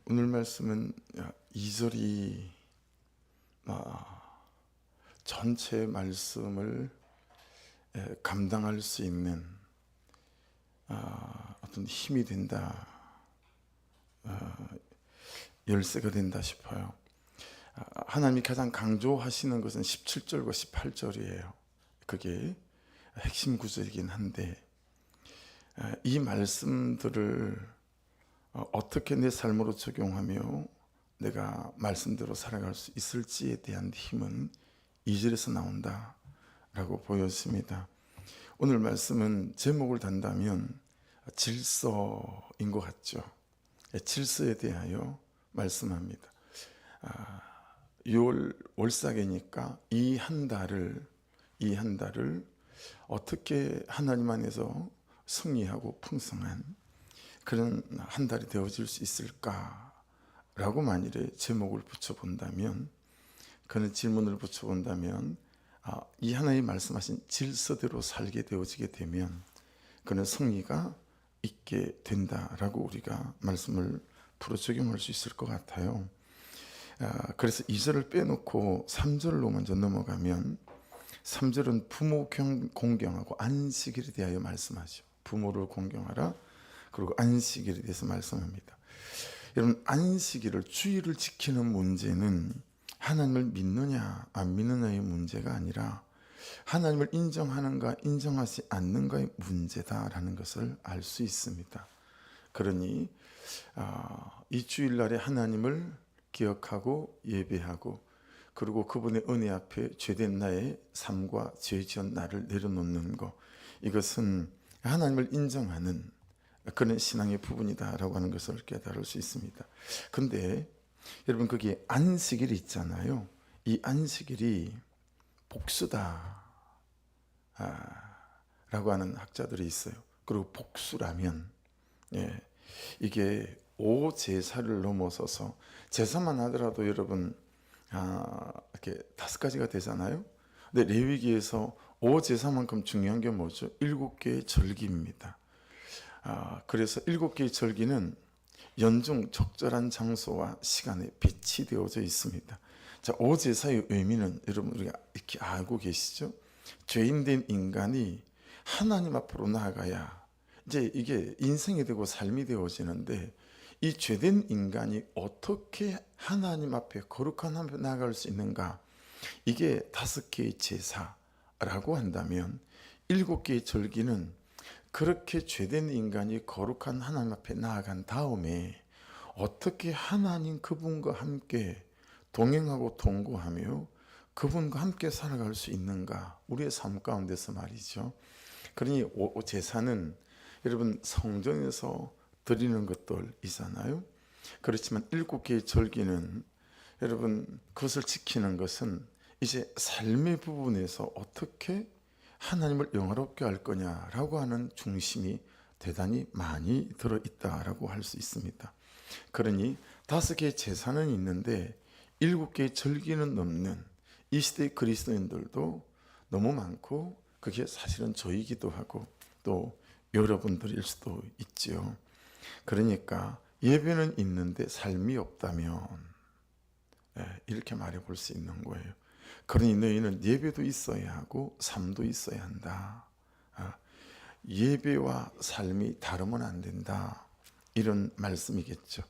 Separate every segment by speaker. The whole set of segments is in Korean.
Speaker 1: 오늘 말씀은 2절이 전체 말씀을 감당할 수 있는 어떤 힘이 된다, 열쇠가 된다 싶어요. 하나님이 가장 강조하시는 것은 17절과 18절이에요. 그게 핵심 구절이긴 한데, 이 말씀들을 어떻게 내 삶으로 적용하며 내가 말씀대로 살아갈 수 있을지에 대한 힘은 2절에서 나온다라고 보였습니다. 오늘 말씀은 제목을 단다면 질서인 것 같죠. 질서에 대하여 말씀합니다. 6월 월삭이니까 이 한 달을 어떻게 하나님 안에서 승리하고 풍성한 그런 한 달이 되어질 수 있을까라고 만일에 제목을 붙여본다면, 그런 질문을 붙여본다면, 이 하나님 말씀하신 질서대로 살게 되어지게 되면 그는 승리가 있게 된다라고 우리가 말씀을 풀어 적용할 수 있을 것 같아요. 그래서 2절을 빼놓고 3절로 먼저 넘어가면, 3절은 부모 공경하고 안식일에 대하여 말씀하죠. 부모를 공경하라, 그리고 안식일에 대해서 말씀합니다. 여러분, 안식일을, 주일을 지키는 문제는 하나님을 믿느냐 안 믿느냐의 문제가 아니라 하나님을 인정하는가 인정하지 않는가의 문제다라는 것을 알 수 있습니다. 그러니 이 주일날에 하나님을 기억하고 예배하고, 그리고 그분의 은혜 앞에 죄된 나의 삶과 죄 지은 나를 내려놓는 것, 이것은 하나님을 인정하는 그런 신앙의 부분이다라고 하는 것을 깨달을 수 있습니다. 근데 여러분, 거기에 안식일이 있잖아요. 이 안식일이 복수다 라고 하는 학자들이 있어요. 그리고 복수라면 이게 5제사를 넘어서서, 제사만 하더라도 여러분 이렇게 5가지가 되잖아요. 근데 레위기에서 5제사만큼 중요한 게 뭐죠? 7개의 절기입니다. 그래서 7개의 절기는 연중 적절한 장소와 시간에 배치되어져 있습니다. 자, 5제사의 의미는 여러분 우리가 이렇게 알고 계시죠? 죄인된 인간이 하나님 앞으로 나아가야 이제 이게 인생이 되고 삶이 되어지는데, 이 죄된 인간이 어떻게 하나님 앞에 거룩한 앞에 나아갈 수 있는가, 이게 5개의 제사라고 한다면 7개의 절기는 그렇게 죄된 인간이 거룩한 하나님 앞에 나아간 다음에 어떻게 하나님 그분과 함께 동행하고 동거하며 그분과 함께 살아갈 수 있는가, 우리의 삶 가운데서 말이죠. 그러니 제사는 여러분 성전에서 드리는 것들이잖아요. 그렇지만 7개의 절기는 여러분 그것을 지키는 것은 이제 삶의 부분에서 어떻게 하나님을 영화롭게 할 거냐라고 하는 중심이 대단히 많이 들어있다라고 할 수 있습니다. 그러니 5개의 제사는 있는데 7개의 절기는 넘는 이 시대의 그리스도인들도 너무 많고, 그게 사실은 저이기도 하고 또 여러분들일 수도 있지요. 그러니까 예배는 있는데 삶이 없다면 이렇게 말해 볼 수 있는 거예요. 그러니 너희는 예배도 있어야 하고 삶도 있어야 한다. 예배와 삶이 다르면 안 된다, 이런 말씀이겠죠.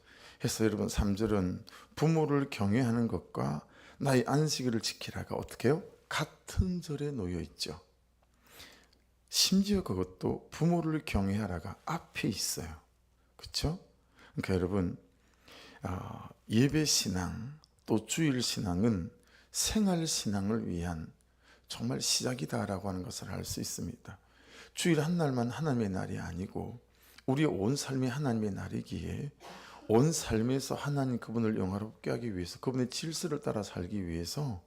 Speaker 1: 해서 여러분 3절은 부모를 경외하는 것과 나의 안식일을 지키라가 어떻게 해요? 같은 절에 놓여 있죠. 심지어 그것도 부모를 경외하라가 앞에 있어요. 그렇죠? 그러니까 여러분, 예배 신앙 또 주일 신앙은 생활 신앙을 위한 정말 시작이다라고 하는 것을 알 수 있습니다. 주일 한 날만 하나님의 날이 아니고 우리의 온 삶이 하나님의 날이기에 온 삶에서 하나님 그분을 영화롭게 하기 위해서, 그분의 질서를 따라 살기 위해서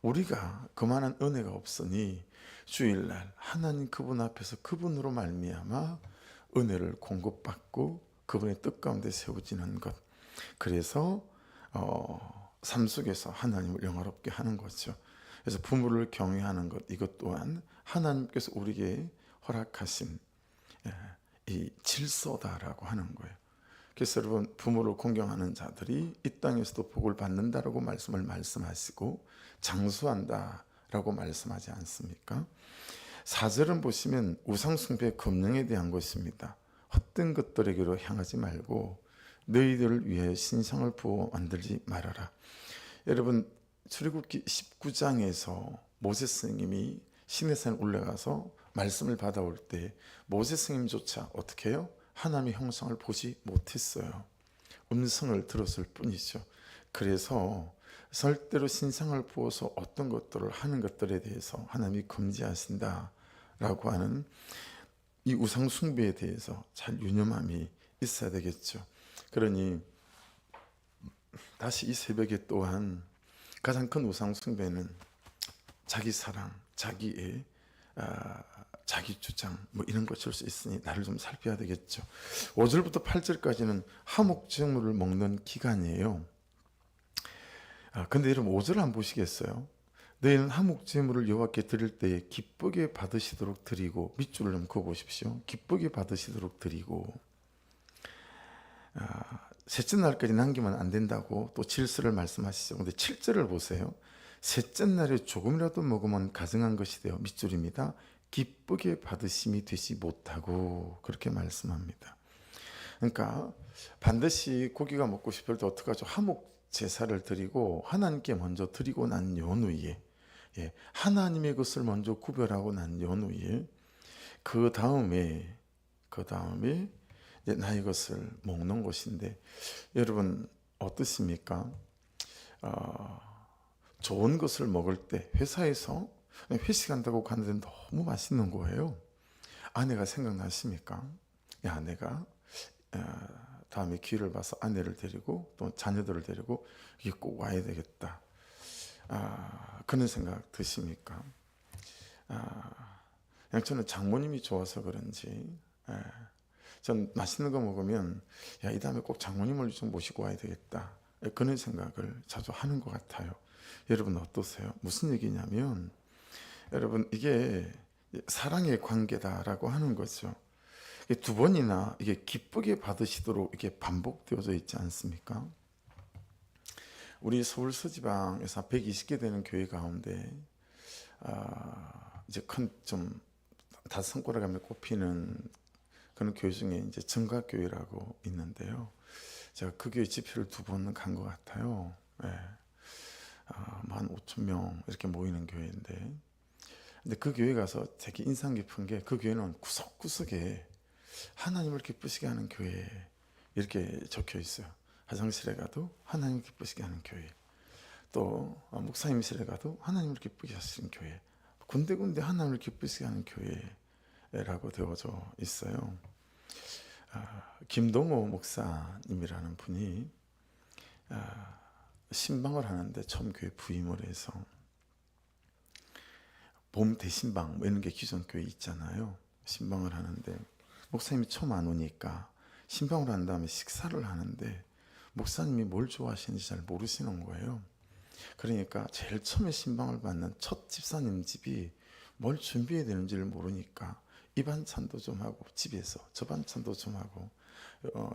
Speaker 1: 우리가 그만한 은혜가 없으니 주일날 하나님 그분 앞에서 그분으로 말미암아 은혜를 공급받고 그분의 뜻 가운데 세워지는 것, 그래서 삶 속에서 하나님을 영화롭게 하는 거죠. 그래서 부모를 경외하는 것, 이것 또한 하나님께서 우리에게 허락하신 이 질서다라고 하는 거예요. 그래서 여러분 부모를 공경하는 자들이 이 땅에서도 복을 받는다라고 말씀하시고 장수한다라고 말씀하지 않습니까? 4절은 보시면 우상숭배 금령에 대한 것입니다. 헛된 것들에게로 향하지 말고 너희들을 위해 신상을 부어 만들지 말아라. 여러분 출애굽기 19장에서 모세스 스님이 시내산에 올라가서 말씀을 받아올 때 모세스 스님조차 어떻게 해요? 하나님의 형상을 보지 못했어요. 음성을 들었을 뿐이죠. 그래서 절대로 신상을 부어서 어떤 것들을 하는 것들에 대해서 하나님이 금지하신다라고 하는 이 우상 숭배에 대해서 잘 유념함이 있어야 되겠죠. 그러니 다시 이 새벽에 또한 가장 큰 우상 숭배는 자기 사랑, 자기의 자기 주장 뭐 이런 것일 수 있으니 나를 좀 살펴야 되겠죠. 5절부터 8절까지는 화목제물을 먹는 기간이에요. 근데 여러분 5절 안 보시겠어요? 너희는 화목제물을 여호와께 드릴 때에 기쁘게 받으시도록 드리고, 밑줄을 좀 그어보십시오. 기쁘게 받으시도록 드리고, 셋째 날까지 남기면 안 된다고 또 질서를 말씀하시죠. 근데 7절을 보세요. 셋째 날에 조금이라도 먹으면 가증한 것이 되어, 밑줄입니다, 기쁘게 받으심이 되지 못하고, 그렇게 말씀합니다. 그러니까 반드시 고기가 먹고 싶을 때 어떡하죠? 화목 제사를 드리고 하나님께 먼저 드리고 난 연후에, 하나님의 것을 먼저 구별하고 난 연후에 그 다음에 이제 나의 것을 먹는 것인데, 여러분 어떻습니까? 좋은 것을 먹을 때 회사에서 회식한다고 가는데 너무 맛있는 거예요. 아내가 생각나십니까? 야, 내가 다음에 기회를 봐서 아내를 데리고 또 자녀들을 데리고 이게 꼭 와야 되겠다. 그런 생각 드십니까? 그냥 저는 장모님이 좋아서 그런지, 전 맛있는 거 먹으면 야, 이 다음에 꼭 장모님을 좀 모시고 와야 되겠다. 그런 생각을 자주 하는 것 같아요. 여러분 어떠세요? 무슨 얘기냐면, 여러분 이게 사랑의 관계다라고 하는 거죠. 두 번이나 이게 기쁘게 받으시도록 이게 반복되어져 있지 않습니까? 우리 서울 서지방에서 120개 되는 교회 가운데 이제 큰 좀 다섯 손가락 안에 꼽히는 그런 교회 중에 이제 정각교회라고 있는데요. 제가 그 교회 집회를 2번 간 것 같아요. 15,000명 이렇게 모이는 교회인데, 근데 그 교회 가서 되게 인상 깊은 게, 그 교회는 구석구석에 하나님을 기쁘시게 하는 교회 이렇게 적혀 있어요. 화장실에 가도 하나님을 기쁘시게 하는 교회, 또 목사님실에 가도 하나님을 기쁘게 하시는 교회, 군데군데 하나님을 기쁘시게 하는 교회라고 되어져 있어요. 김동호 목사님이라는 분이 신방을 하는데 처음 교회 부임을 해서, 봄 대신방 뭐 이런 게 기존 교회 있잖아요. 신방을 하는데 목사님이 처음 안 오니까 신방을 한 다음에 식사를 하는데 목사님이 뭘 좋아하시는지 잘 모르시는 거예요. 그러니까 제일 처음에 신방을 받는 첫 집사님 집이 뭘 준비해야 되는지를 모르니까 이 반찬도 좀 하고 집에서 저 반찬도 좀 하고,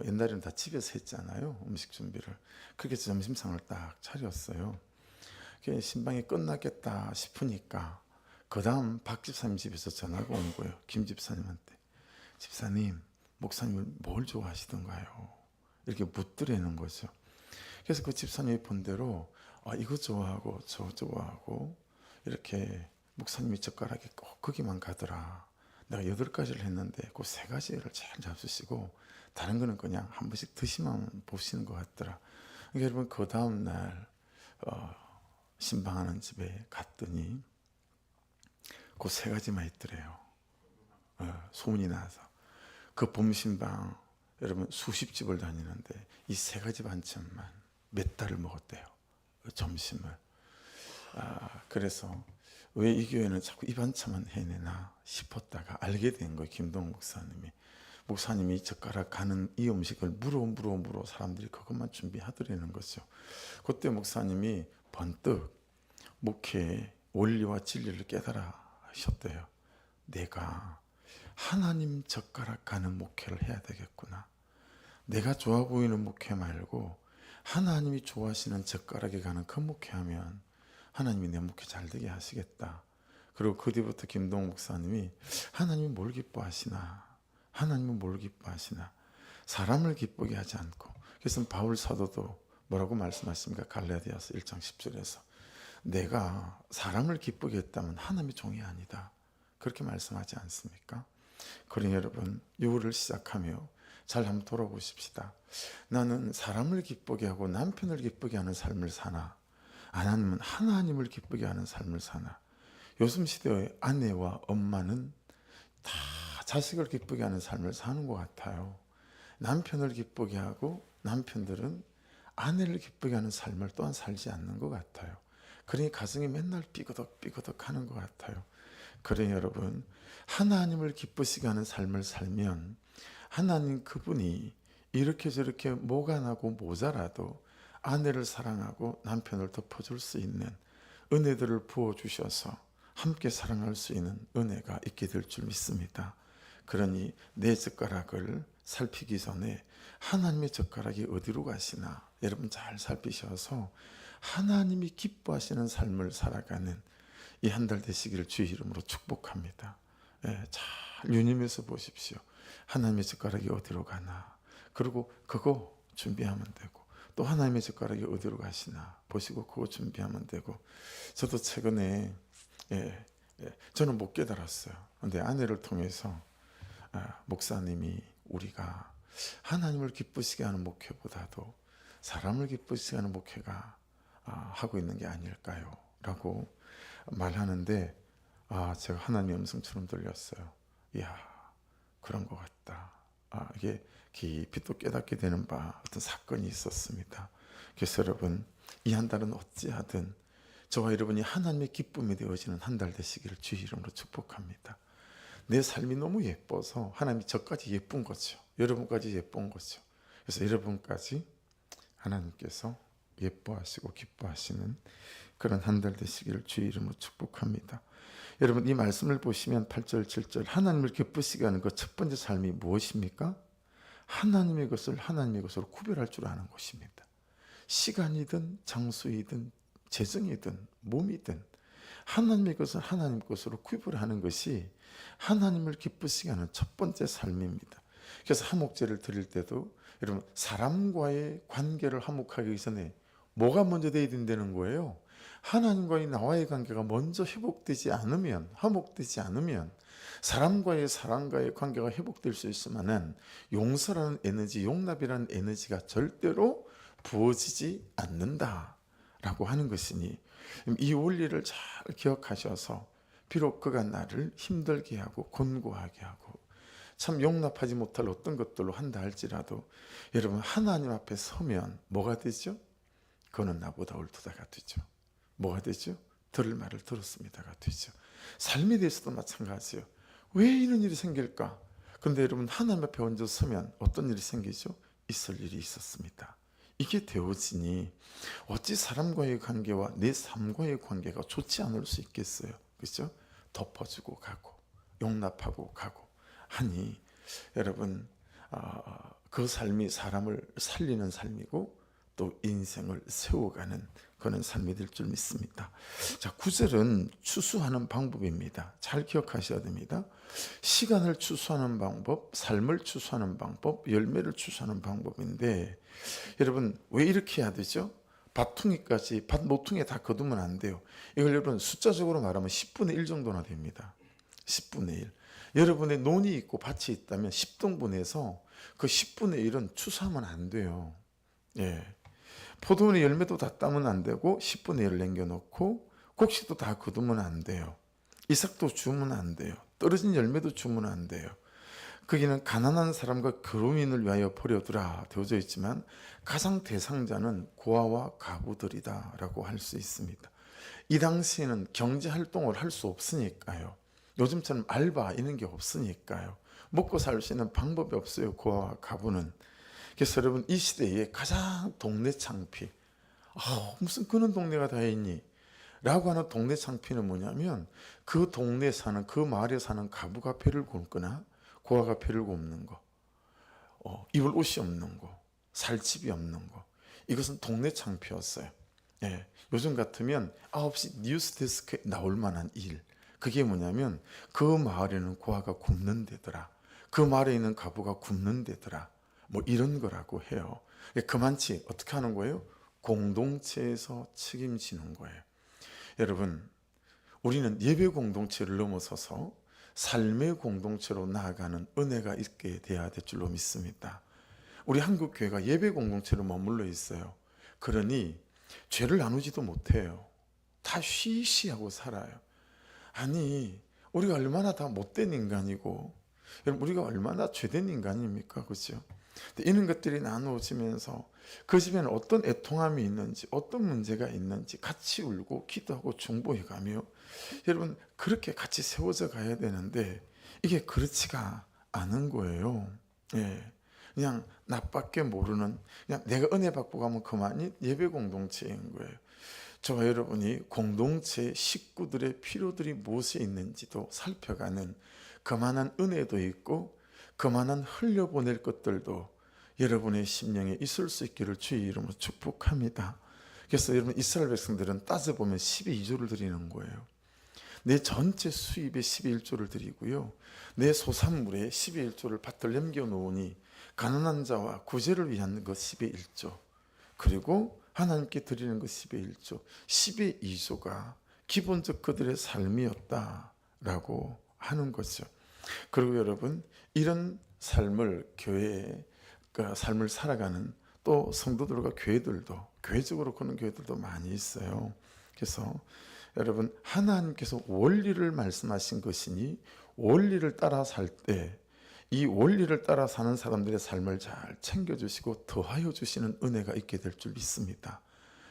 Speaker 1: 옛날에는 다 집에서 했잖아요, 음식 준비를. 그렇게 해서 점심상을 딱 차렸어요. 신방이 끝났겠다 싶으니까 그 다음 박 집사님 집에서 전화가 온 거예요. 김 집사님한테. 집사님, 목사님을 뭘 좋아하시던가요? 이렇게 묻더라는 거죠. 그래서 그 집사님이 본대로 이거 좋아하고 저 좋아하고, 이렇게 목사님이 젓가락이 꼭 거기만 가더라. 내가 8가지를 했는데 그 3가지를 잘 잡수시고 다른 거는 그냥 한 번씩 드시면 보시는 것 같더라. 그러니까 여러분 그 다음날 신방하는 집에 갔더니 그 3가지만 있더래요. 소문이 나서. 그 봄신방 여러분 수십 집을 다니는데 이 3가지 반찬만 몇 달을 먹었대요, 점심을. 그래서 왜 이 교회는 자꾸 이 반찬만 해내나 싶었다가 알게 된 거예요. 김동 목사님이 젓가락 가는 이 음식을 물어 사람들이 그것만 준비하더라는 거죠. 그때 목사님이 번뜩 목회의 원리와 진리를 깨달아 하셨대요. 내가 하나님 젓가락 가는 목회를 해야 되겠구나. 내가 좋아 보이는 목회 말고 하나님이 좋아하시는 젓가락에 가는 그 목회하면 하나님이 내 목회 잘 되게 하시겠다. 그리고 그 뒤부터 김동욱 목사님이 하나님이 뭘 기뻐하시나, 하나님은 뭘 기뻐하시나, 사람을 기쁘게 하지 않고. 그래서 바울 사도도 뭐라고 말씀하십니까? 갈라디아서 1장 10절에서 내가 사람을 기쁘게 했다면 하나님의 종이 아니다, 그렇게 말씀하지 않습니까? 그러니 여러분, 유월을 시작하며 잘 한번 돌아보십시다. 나는 사람을 기쁘게 하고 남편을 기쁘게 하는 삶을 사나, 아니면 하나님을 기쁘게 하는 삶을 사나. 요즘 시대의 아내와 엄마는 다 자식을 기쁘게 하는 삶을 사는 것 같아요. 남편을 기쁘게 하고 남편들은 아내를 기쁘게 하는 삶을 또한 살지 않는 것 같아요. 그러니 가정이 맨날 삐그덕 하는 것 같아요. 그러니 여러분, 하나님을 기쁘시게 하는 삶을 살면 하나님 그분이 이렇게 저렇게 뭐가 나고 모자라도 아내를 사랑하고 남편을 덮어줄 수 있는 은혜들을 부어주셔서 함께 사랑할 수 있는 은혜가 있게 될 줄 믿습니다. 그러니 내 젓가락을 살피기 전에 하나님의 젓가락이 어디로 가시나 여러분 잘 살피셔서 하나님이 기뻐하시는 삶을 살아가는 이 한 달 되시기를 주의 이름으로 축복합니다. 잘 유념해서 보십시오. 하나님의 젓가락이 어디로 가나. 그리고 그거 준비하면 되고, 또 하나님의 젓가락이 어디로 가시나 보시고 그거 준비하면 되고. 저도 최근에 저는 못 깨달았어요. 근데 아내를 통해서 목사님이 우리가 하나님을 기쁘시게 하는 목회보다도 사람을 기쁘시게 하는 목회가 하고 있는 게 아닐까요? 라고 말하는데 제가 하나님의 음성처럼 들렸어요. 이야, 그런 것 같다. 이게 깊이 또 깨닫게 되는 바 어떤 사건이 있었습니다. 그래서 여러분, 이 한 달은 어찌하든 저와 여러분이 하나님의 기쁨이 되어지는 한 달 되시기를 주의 이름으로 축복합니다. 내 삶이 너무 예뻐서 하나님이 저까지 예쁜 거죠. 여러분까지 예쁜 거죠. 그래서 여러분까지 하나님께서 예뻐하시고 기뻐하시는 그런 한 달 되시기를 주의 이름으로 축복합니다. 여러분, 이 말씀을 보시면 8절 7절 하나님을 기쁘시게 하는 그 첫 번째 삶이 무엇입니까? 하나님의 것을 하나님의 것으로 구별할 줄 아는 것입니다. 시간이든 장소이든 재정이든 몸이든 하나님의 것을 하나님 것으로 구별하는 것이 하나님을 기쁘시게 하는 첫 번째 삶입니다. 그래서 화목제를 드릴 때도 여러분, 사람과의 관계를 화목하기 전에 뭐가 먼저 돼야 된다는 거예요? 하나님과의 나와의 관계가 먼저 회복되지 않으면, 화목되지 않으면 사람과의 관계가 회복될 수 있으면은 용서라는 에너지, 용납이라는 에너지가 절대로 부어지지 않는다라고 하는 것이니, 이 원리를 잘 기억하셔서 비록 그가 나를 힘들게 하고 곤고하게 하고 참 용납하지 못할 어떤 것들로 한다 할지라도 여러분, 하나님 앞에 서면 뭐가 되죠? 그는 나보다 옳도다가 되죠. 뭐가 되죠? 들을 말을 들었습니다가 되죠. 삶에 대해서도 마찬가지예요. 왜 이런 일이 생길까? 그런데 여러분, 하나님 앞에 얹어 서면 어떤 일이 생기죠? 있을 일이 있었습니다. 이게 되어지니 어찌 사람과의 관계와 내 삶과의 관계가 좋지 않을 수 있겠어요? 그렇죠? 덮어주고 가고 용납하고 가고 하니 여러분, 그 삶이 사람을 살리는 삶이고 또 인생을 세워가는 그런 삶이 될 줄 믿습니다. 자, 9절은 추수하는 방법입니다. 잘 기억하셔야 됩니다. 시간을 추수하는 방법, 삶을 추수하는 방법, 열매를 추수하는 방법인데 여러분, 왜 이렇게 해야 되죠? 밭퉁이까지, 밭 모퉁이에 다 거두면 안 돼요. 이걸 여러분 숫자적으로 말하면 10분의 1 정도나 됩니다. 10분의 1. 여러분의 논이 있고 밭이 있다면 10등분해서 그 10분의 1은 추수하면 안 돼요. 포도원의 열매도 다 따면 안 되고 10분의 1을 남겨놓고 곡식도 다 거두면 안 돼요. 이삭도 주면 안 돼요. 떨어진 열매도 주면 안 돼요. 거기는 가난한 사람과 거루민을 위하여 버려두라 되어져 있지만 가장 대상자는 고아와 가부들이다 라고 할 수 있습니다. 이 당시에는 경제활동을 할 수 없으니까요. 요즘처럼 알바 이런 게 없으니까요. 먹고 살 수 있는 방법이 없어요. 고아와 가부는. 그래서 여러분, 이 시대에 가장 동네 창피, 무슨 그런 동네가 다 있니? 라고 하는 동네 창피는 뭐냐면 그 동네에 사는, 그 마을에 사는 가부가 배를 굶거나 고아가 배를 굶는 거. 입을 옷이 없는 거, 살 집이 없는 거. 이것은 동네 창피였어요. 예, 요즘 같으면 9시 뉴스데스크에 나올 만한 일. 그게 뭐냐면 그 마을에는 고아가 굶는 데더라. 그 마을에 있는 가부가 굶는 데더라. 뭐 이런 거라고 해요. 그만치 어떻게 하는 거예요? 공동체에서 책임지는 거예요. 여러분, 우리는 예배 공동체를 넘어서서 삶의 공동체로 나아가는 은혜가 있게 돼야 될 줄로 믿습니다. 우리 한국교회가 예배 공동체로 머물러 있어요. 그러니 죄를 나누지도 못해요. 다 쉬쉬하고 살아요. 아니, 우리가 얼마나 다 못된 인간이고, 여러분, 우리가 얼마나 죄된 인간입니까? 그죠? 이런 것들이 나누어지면서 그 집에는 어떤 애통함이 있는지, 어떤 문제가 있는지 같이 울고 기도하고 중보해가며, 여러분, 그렇게 같이 세워져 가야 되는데 이게 그렇지가 않은 거예요. 예. 그냥 나밖에 모르는, 그냥 내가 은혜 받고 가면 그만이 예배 공동체인 거예요. 저와 여러분이 공동체 식구들의 필요들이 무엇에 있는지도 살펴가는 그만한 은혜도 있고 그만한 흘려보낼 것들도 여러분의 심령에 있을 수 있기를 주의 이름으로 축복합니다. 그래서 여러분, 이스라엘 백성들은 따져보면 12조를 드리는 거예요. 내 전체 수입의 11조를 드리고요, 내 소산물의 11조를 밭을 남겨놓으니 가난한 자와 구제를 위한 것 11조, 그리고 하나님께 드리는 것 11조, 12조가 기본적 그들의 삶이었다라고 하는 거죠. 그리고 여러분, 이런 삶을 교회의 삶을 살아가는 또 성도들과 교회들도, 교회적으로 그런 교회들도 많이 있어요. 그래서 여러분, 하나님께서 원리를 말씀하신 것이니 원리를 따라 살 때 이 원리를 따라 사는 사람들의 삶을 잘 챙겨주시고 더하여 주시는 은혜가 있게 될 줄 믿습니다.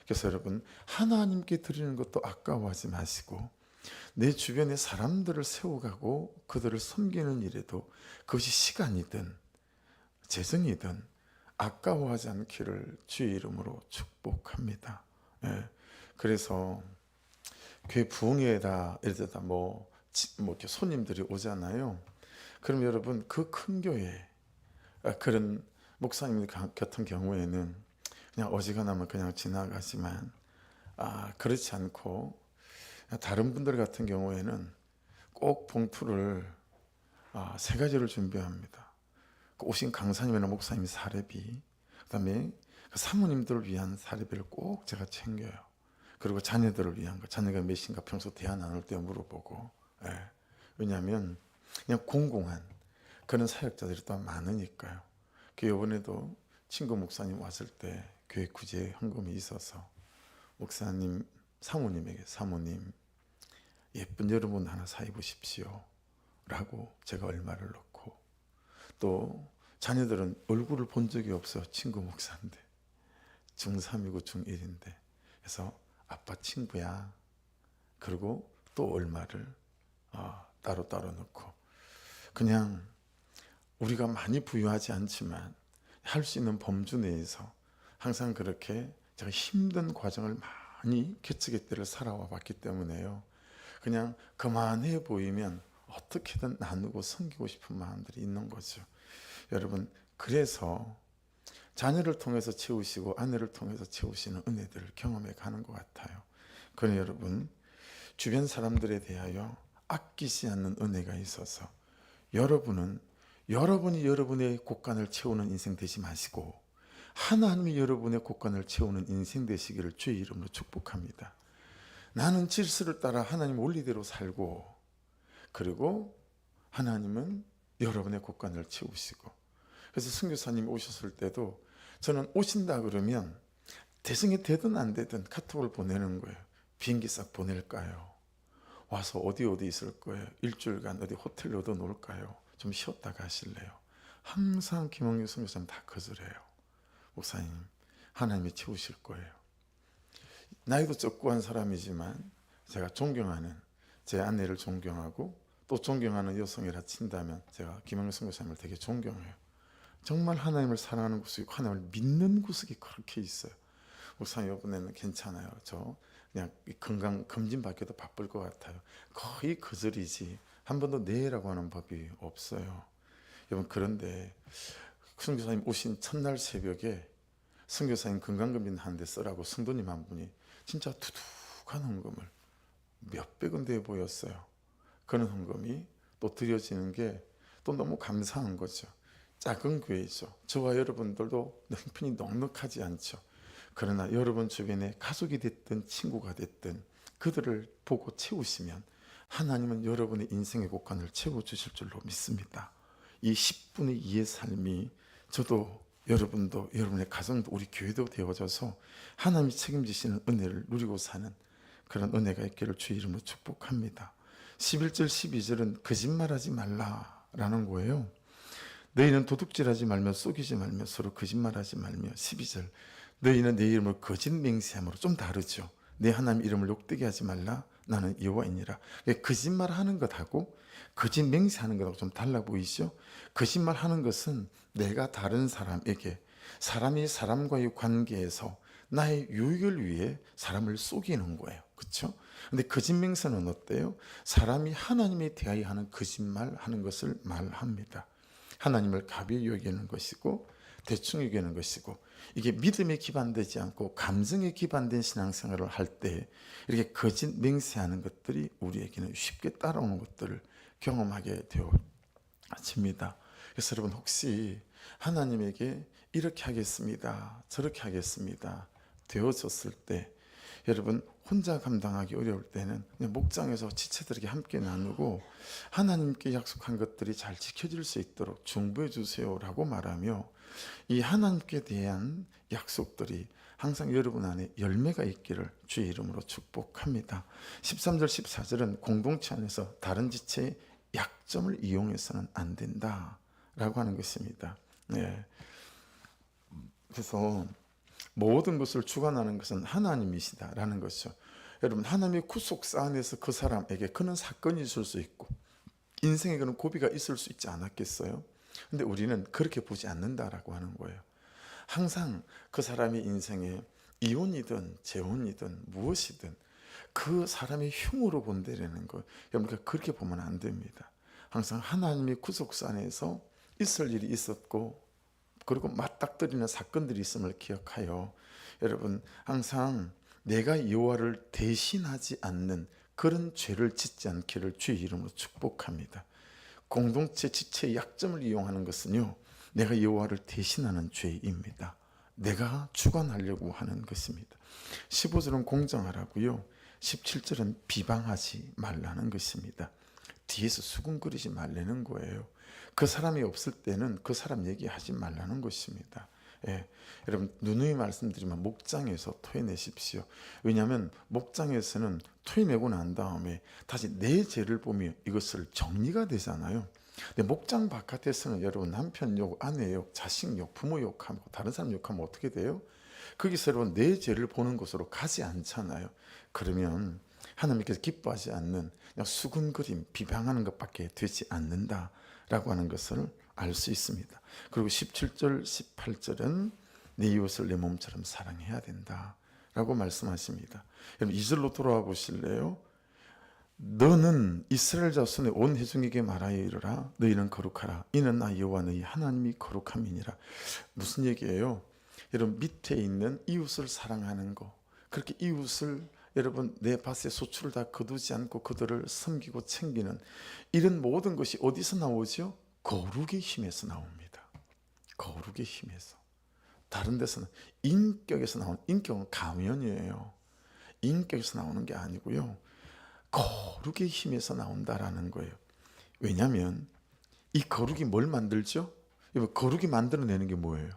Speaker 1: 그래서 여러분, 하나님께 드리는 것도 아까워하지 마시고 내 주변의 사람들을 세워가고 그들을 섬기는 일에도 그것이 시간이든 재정이든 아까워하지 않기를 주의 이름으로 축복합니다. 예. 그래서 교회 부흥회에다 예를 들어 뭐 이렇게 손님들이 오잖아요. 그럼 여러분, 그 큰 교회 그런 목사님 같은 경우에는 그냥 어지간하면 그냥 지나가지만, 그렇지 않고 다른 분들 같은 경우에는 꼭 봉투를 3가지를 준비합니다. 그 오신 강사님이나 목사님 사례비, 그다음에 그 사모님들을 위한 사례비를 꼭 제가 챙겨요. 그리고 자녀들을 위한 거, 자녀가 몇인가 평소 대화 나눌 때 물어보고. 예. 왜냐하면 그냥 공공한 그런 사역자들이 또 많으니까요. 그 이번에도 친구 목사님 왔을 때 교회 구제 헌금이 있어서 목사님 사모님에게, 사모님 예쁜 여러분 하나 사 입으십시오 라고 제가 얼마를 넣고, 또 자녀들은 얼굴을 본 적이 없어요. 친구 목사인데 중3이고 중1인데 그래서 아빠 친구야, 그리고 또 얼마를 따로 넣고, 그냥 우리가 많이 부유하지 않지만 할 수 있는 범주 내에서 항상 그렇게 제가 힘든 과정을 많이 개척의 때를 살아와 봤기 때문에요. 그냥 그만해 보이면 어떻게든 나누고 섬기고 싶은 마음들이 있는 거죠. 여러분, 그래서 자녀를 통해서 채우시고 아내를 통해서 채우시는 은혜들을 경험해 가는 것 같아요. 그러나 여러분, 주변 사람들에 대하여 아끼지 않는 은혜가 있어서 여러분이 여러분의 곳간을 채우는 인생 되지 마시고 하나님이 여러분의 곳간을 채우는 인생 되시기를 주의 이름으로 축복합니다. 나는 질서를 따라 하나님 원리대로 살고, 그리고 하나님은 여러분의 곳간을 채우시고. 그래서 선교사님이 오셨을 때도 저는 오신다 그러면 대성이 되든 안 되든 카톡을 보내는 거예요. 비행기 싹 보낼까요? 와서 어디 있을 거예요? 일주일간 어디 호텔 얻어 놓을까요? 좀 쉬었다 가실래요? 항상 김홍규 선교사님 다 거절해요. 목사님, 하나님이 채우실 거예요. 나이도 적고 한 사람이지만 제가 존경하는 제 아내를 존경하고 또 존경하는 여성이라 친다면 제가 김홍규 선교사님을 되게 존경해요. 정말 하나님을 사랑하는 구석이, 하나님을 믿는 구석이 그렇게 있어요. 목사님, 이번에는 괜찮아요. 저 그냥 건강 검진 받기도 바쁠 것 같아요. 거의 거절이지 한 번도 네라고 하는 법이 없어요. 여러분, 그런데 선교사님 오신 첫날 새벽에 선교사님 건강검진 하는데 쓰라고 성도님 한 분이 진짜 두둑한 헌금을 몇백 원 돼 보였어요. 그런 헌금이 또 드려지는 게 또 너무 감사한 거죠. 작은 교회죠. 저와 여러분들도 형편이 넉넉하지 않죠. 그러나 여러분 주변에 가족이 됐든 친구가 됐든 그들을 보고 채우시면 하나님은 여러분의 인생의 곳간을 채워주실 줄로 믿습니다. 이 10분의 2의 삶이 저도 여러분도 여러분의 가정도 우리 교회도 되어져서 하나님이 책임지시는 은혜를 누리고 사는 그런 은혜가 있기를 주의 이름으로 축복합니다. 11절 12절은 거짓말하지 말라라는 거예요. 너희는 도둑질하지 말며 속이지 말며 서로 거짓말하지 말며 12절 너희는 내 이름을 거짓 맹세함으로 좀 다르죠. 내 하나님 이름을 욕되게 하지 말라 나는 여호와이니라. 거짓말하는 것하고 거짓 맹세하는 것하고 좀 달라 보이죠. 거짓말하는 것은 내가 다른 사람에게 사람이 사람과의 관계에서 나의 유익을 위해 사람을 속이는 거예요. 그렇죠? 근데 거짓 맹세는 어때요? 사람이 하나님에 대하여 하는 거짓말하는 것을 말합니다. 하나님을 가벼이 여기는 것이고 대충 여기는 것이고 이게 믿음에 기반되지 않고 감정에 기반된 신앙생활을 할 때 이렇게 거짓 맹세하는 것들이 우리에게는 쉽게 따라오는 것들을 경험하게 되어집니다. 그래서 여러분 혹시 하나님에게 이렇게 하겠습니다, 저렇게 하겠습니다 되어졌을 때 여러분 혼자 감당하기 어려울 때는 그냥 목장에서 지체들에게 함께 나누고 하나님께 약속한 것들이 잘 지켜질 수 있도록 중보해 주세요라고 말하며 이 하나님께 대한 약속들이 항상 여러분 안에 열매가 있기를 주의 이름으로 축복합니다. 13절 14절은 공동체 안에서 다른 지체의 약점을 이용해서는 안 된다라고 하는 것입니다. 네. 그래서 모든 것을 주관하는 것은 하나님이시다라는 것이죠. 여러분 하나님의 구속사 안에서 그 사람에게 그런 사건이 있을 수 있고 인생에 그런 고비가 있을 수 있지 않았겠어요? 근데 우리는 그렇게 보지 않는다라고 하는 거예요. 항상 그 사람의 인생에 이혼이든 재혼이든 무엇이든 그 사람의 흉으로 본다라는 거 여러분 그렇게 보면 안 됩니다. 항상 하나님의 구속사 안에서 있을 일이 있었고 그리고 맞닥뜨리는 사건들이 있음을 기억하여 여러분 항상 내가 여호와를 대신하지 않는 그런 죄를 짓지 않기를 주의 이름으로 축복합니다. 공동체 지체의 약점을 이용하는 것은요 내가 여호와를 대신하는 죄입니다. 내가 주관하려고 하는 것입니다. 15절은 공정하라고요. 17절은 비방하지 말라는 것입니다. 뒤에서 수군거리지 말라는 거예요. 그 사람이 없을 때는 그 사람 얘기하지 말라는 것입니다. 예, 여러분 누누이 말씀드리면 목장에서 토해내십시오. 왜냐하면 목장에서는 토해내고 난 다음에 다시 내 죄를 보며 이것을 정리가 되잖아요. 근데 목장 바깥에서는 여러분 남편 욕, 아내 욕, 자식 욕, 부모 욕하고 다른 사람 욕하면 어떻게 돼요? 거기서 여러분 내 죄를 보는 곳으로 가지 않잖아요. 그러면 하나님께서 기뻐하지 않는 그냥 수군거림, 비방하는 것밖에 되지 않는다라고 하는 것을 알 수 있습니다. 그리고 17절, 18절은 내 이웃을 내 몸처럼 사랑해야 된다라고 말씀하십니다. 여러분 2절로 돌아와 보실래요? 너는 이스라엘 자손의 온 회중에게 말하여 이르라 너희는 거룩하라 이는 나 여호와 너희 하나님이 거룩함이니라. 무슨 얘기예요? 여러분 밑에 있는 이웃을 사랑하는 거 그렇게 이웃을 여러분 내 밭에 소출을 다 거두지 않고 그들을 섬기고 챙기는 이런 모든 것이 어디서 나오죠? 거룩의 힘에서 나옵니다. 거룩의 힘에서. 다른 데서는 인격에서 나오는 인격은 가면이에요. 인격에서 나오는 게 아니고요. 거룩의 힘에서 나온다라는 거예요. 왜냐하면 이 거룩이 뭘 만들죠? 거룩이 만들어내는 게 뭐예요?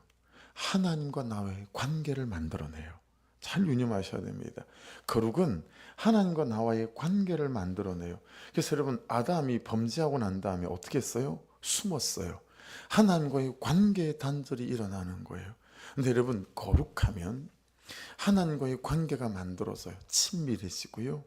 Speaker 1: 하나님과 나와의 관계를 만들어내요. 잘 유념하셔야 됩니다. 거룩은 하나님과 나와의 관계를 만들어내요. 그래서 여러분 아담이 범죄하고 난 다음에 어떻게 했어요? 숨었어요. 하나님과의 관계의 단절이 일어나는 거예요. 근데 여러분 거룩하면 하나님과의 관계가 만들어져요. 친밀해지고요.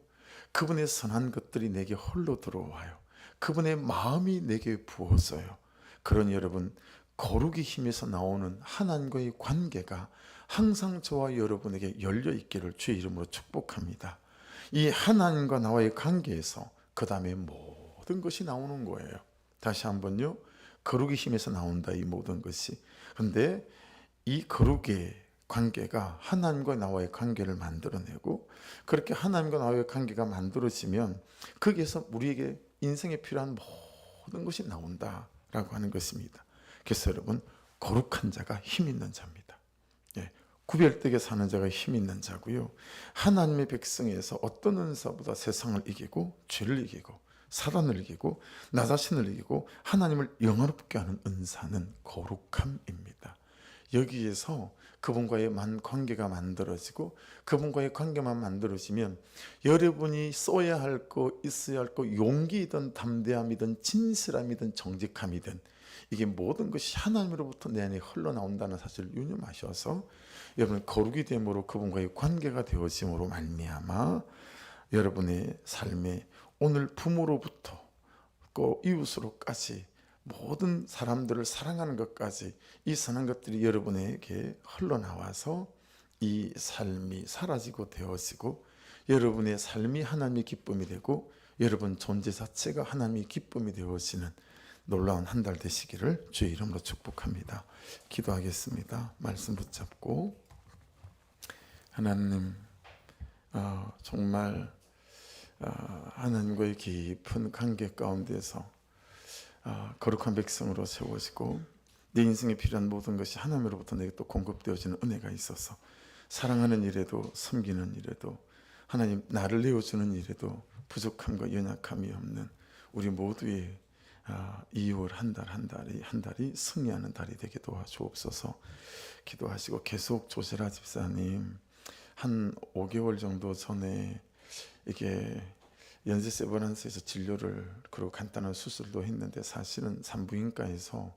Speaker 1: 그분의 선한 것들이 내게 홀로 들어와요. 그분의 마음이 내게 부어져요. 그러니 여러분 거룩의 힘에서 나오는 하나님과의 관계가 항상 저와 여러분에게 열려 있기를 주의 이름으로 축복합니다. 이 하나님과 나와의 관계에서 그 다음에 모든 것이 나오는 거예요. 다시 한번요. 거룩의 힘에서 나온다, 이 모든 것이. 그런데 이 거룩의 관계가 하나님과 나와의 관계를 만들어내고, 그렇게 하나님과 나와의 관계가 만들어지면 거기에서 우리에게 인생에 필요한 모든 것이 나온다라고 하는 것입니다. 그래서 여러분, 거룩한 자가 힘 있는 자입니다. 예, 구별되게 사는 자가 힘 있는 자고요. 하나님의 백성에서 어떤 은사보다 세상을 이기고 죄를 이기고 사단을 이기고 나 자신을 이기고 하나님을 영화롭게 하는 은사는 거룩함입니다. 여기에서 그분과의 관계가 만들어지고, 그분과의 관계만 만들어지면 여러분이 써야 할 거, 있어야 할 거, 용기이든 담대함이든 진실함이든 정직함이든 이게 모든 것이 하나님으로부터 내 안에 흘러나온다는 사실을 유념하셔서 여러분, 거룩이 됨으로 그분과의 관계가 되어짐으로 말미암아 여러분의 삶에 오늘 부모로부터 또 이웃으로까지 모든 사람들을 사랑하는 것까지, 이 선한 것들이 여러분에게 흘러나와서 이 삶이 사라지고 되어지고, 여러분의 삶이 하나님의 기쁨이 되고 여러분 존재 자체가 하나님의 기쁨이 되어지는 놀라운 한 달 되시기를 주의 이름으로 축복합니다. 기도하겠습니다. 말씀 붙잡고. 하나님, 정말 하나님과의 깊은 관계 가운데서 거룩한 백성으로 세워지고, 내 인생에 필요한 모든 것이 하나님으로부터 내게 또 공급되어지는 은혜가 있어서 사랑하는 일에도 섬기는 일에도 하나님 나를 내어주는 일에도 부족함과 연약함이 없는 우리 모두의 2월 한 달이 승리하는 달이 되게 도와주옵소서. 기도하시고, 계속 조세라 집사님 한 5개월 정도 전에 이게 연세 세브란스에서 진료를, 그리고 간단한 수술도 했는데 사실은 산부인과에서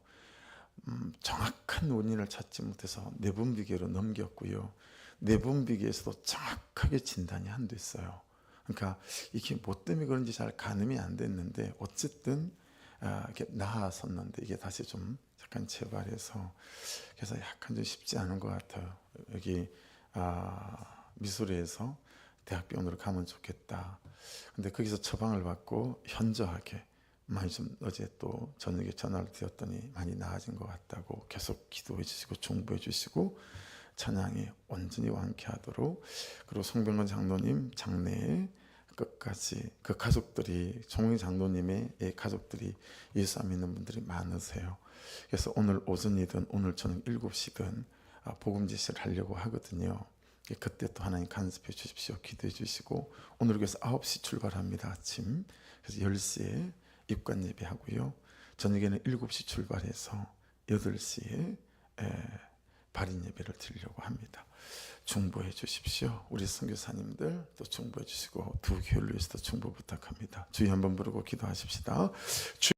Speaker 1: 정확한 원인을 찾지 못해서 내분비계로 넘겼고요. 내분비계에서도 정확하게 진단이 안 됐어요. 그러니까 이게 뭐 때문에 그런지 잘 가늠이 안 됐는데 어쨌든 이렇게 나았었는데 이게 다시 좀 약간 재발해서, 그래서 약간 좀 쉽지 않은 것 같아요. 여기 미소리에서 대학병원으로 가면 좋겠다. 근데 거기서 처방을 받고 현저하게 많이 좀, 어제 또 저녁에 전화를 드렸더니 많이 나아진 것 같다고 계속 기도해 주시고 중보해 주시고 찬양에 온전히 완쾌하도록, 그리고 송병건 장로님 장래에 끝까지 그 가족들이, 종희 장로님의 가족들이 예수 안 믿는 분들이 많으세요. 그래서 오늘 오전이든 오늘 저녁 7시든 복음 제시를 하려고 하거든요. 그때 또 하나님 간섭해 주십시오. 기도해 주시고, 오늘 그래서 9시 출발합니다. 아침. 그래서 10시에 입관 예배하고요. 저녁에는 7시 출발해서 8시에 발인 예배를 드리려고 합니다. 중보해 주십시오. 우리 선교사님들 또 중보해 주시고 두 교회를 위해서도 중보 부탁합니다. 주여 한번 부르고 기도하십시다. 주여.